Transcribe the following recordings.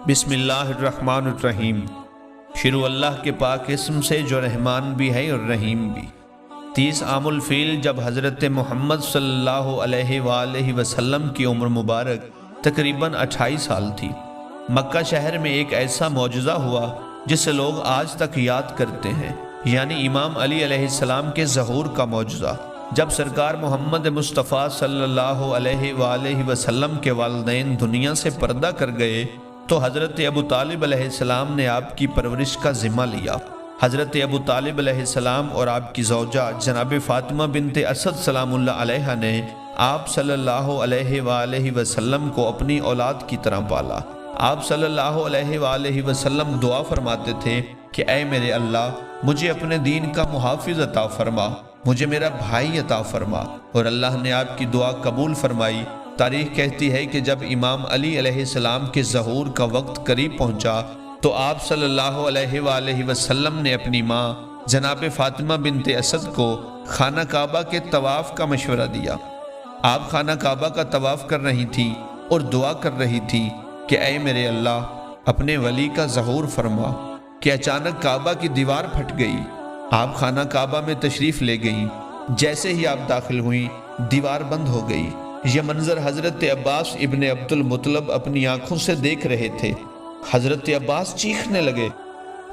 بسم اللہ الرحمن الرحیم۔ شروع اللہ کے پاک اسم سے جو رحمان بھی ہے اور رحیم بھی۔ 30 عام الفیل جب حضرت محمد صلی اللہ علیہ وآلہ وسلم کی عمر مبارک تقریباً 28 سال تھی، مکہ شہر میں ایک ایسا معجزہ ہوا جسے لوگ آج تک یاد کرتے ہیں، یعنی امام علی علیہ السلام کے ظہور کا معجزہ۔ جب سرکار محمد مصطفیٰ صلی اللہ علیہ وآلہ وسلم کے والدین دنیا سے پردہ کر گئے تو حضرت ابو طالب علیہ السلام نے آپ کی پرورش کا ذمہ لیا۔ حضرت ابو طالب علیہ السلام اور آپ کی زوجہ جناب فاطمہ بنت اسد سلام اللہ علیہ نے آپ صلی اللہ علیہ وآلہ وسلم کو اپنی اولاد کی طرح پالا۔ آپ صلی اللہ علیہ وآلہ وسلم دعا فرماتے تھے کہ اے میرے اللہ، مجھے اپنے دین کا محافظ عطا فرما، مجھے میرا بھائی عطا فرما، اور اللہ نے آپ کی دعا قبول فرمائی۔ تاریخ کہتی ہے کہ جب امام علی علیہ السلام کے ظہور کا وقت قریب پہنچا تو آپ صلی اللہ علیہ وآلہ وسلم نے اپنی ماں جناب فاطمہ بنت اسد کو خانہ کعبہ کے طواف کا مشورہ دیا۔ آپ خانہ کعبہ کا طواف کر رہی تھی اور دعا کر رہی تھی کہ اے میرے اللہ، اپنے ولی کا ظہور فرما، کہ اچانک کعبہ کی دیوار پھٹ گئی۔ آپ خانہ کعبہ میں تشریف لے گئیں۔ جیسے ہی آپ داخل ہوئیں دیوار بند ہو گئی۔ یہ منظر حضرت عباس ابن عبد المطلب اپنی آنکھوں سے دیکھ رہے تھے۔ حضرت عباس چیخنے لگے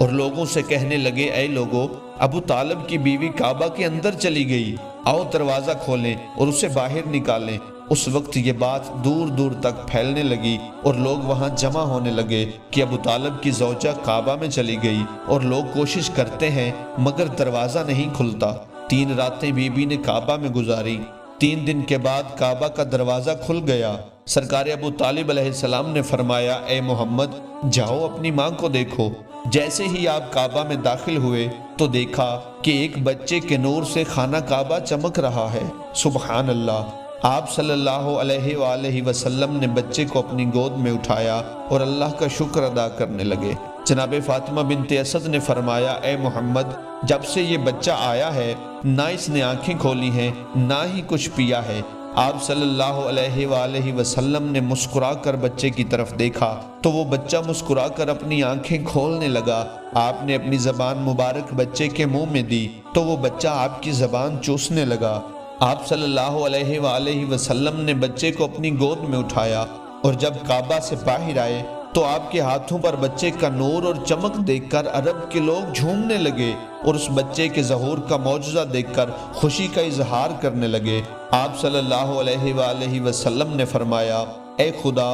اور لوگوں سے کہنے لگے، اے لوگو، ابو طالب کی بیوی کعبہ کے اندر چلی گئی، آؤ دروازہ کھولیں اور اسے باہر نکالیں۔ اس وقت یہ بات دور دور تک پھیلنے لگی اور لوگ وہاں جمع ہونے لگے کہ ابو طالب کی زوجہ کعبہ میں چلی گئی اور لوگ کوشش کرتے ہیں مگر دروازہ نہیں کھلتا۔ 3 راتیں بی بی نے کعبہ میں گزاری۔ 3 دن کے بعد کعبہ کا دروازہ کھل گیا۔ سرکار ابو طالب علیہ السلام نے فرمایا، اے محمد، جاؤ اپنی ماں کو دیکھو۔ جیسے ہی آپ کعبہ میں داخل ہوئے تو دیکھا کہ ایک بچے کے نور سے خانہ کعبہ چمک رہا ہے۔ سبحان اللہ! آپ صلی اللہ علیہ وآلہ وسلم نے بچے کو اپنی گود میں اٹھایا اور اللہ کا شکر ادا کرنے لگے۔ جناب فاطمہ بنت اسد نے فرمایا، اے محمد، جب سے یہ بچہ آیا ہے نہ اس نے آنکھیں کھولی ہیں نہ ہی کچھ پیا ہے۔ آپ صلی اللہ علیہ وآلہ وسلم نے مسکرا کر بچے کی طرف دیکھا تو وہ بچہ مسکرا کر اپنی آنکھیں کھولنے لگا۔ آپ نے اپنی زبان مبارک بچے کے منہ میں دی تو وہ بچہ آپ کی زبان چوسنے لگا۔ آپ صلی اللہ علیہ وآلہ وسلم نے بچے کو اپنی گود میں اٹھایا اور جب کعبہ سے باہر آئے تو آپ کے ہاتھوں پر بچے کا نور اور چمک دیکھ کر عرب کے لوگ جھومنے لگے اور اس بچے کے ظہور کا معجزہ دیکھ کر خوشی کا اظہار کرنے لگے۔ آپ صلی اللہ علیہ وآلہ وسلم نے فرمایا، اے خدا،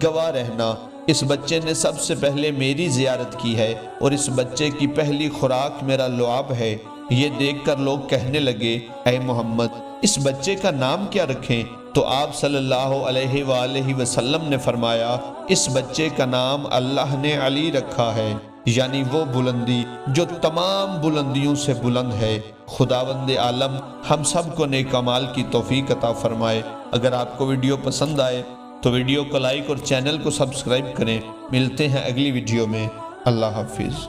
گواہ رہنا، اس بچے نے سب سے پہلے میری زیارت کی ہے اور اس بچے کی پہلی خوراک میرا لعاب ہے۔ یہ دیکھ کر لوگ کہنے لگے، اے محمد، اس بچے کا نام کیا رکھیں؟ تو آپ صلی اللہ علیہ وآلہ وسلم نے فرمایا، اس بچے کا نام اللہ نے علی رکھا ہے، یعنی وہ بلندی جو تمام بلندیوں سے بلند ہے۔ خداوند عالم ہم سب کو نیک اعمال کی توفیق عطا فرمائے۔ اگر آپ کو ویڈیو پسند آئے تو ویڈیو کو لائک اور چینل کو سبسکرائب کریں۔ ملتے ہیں اگلی ویڈیو میں۔ اللہ حافظ۔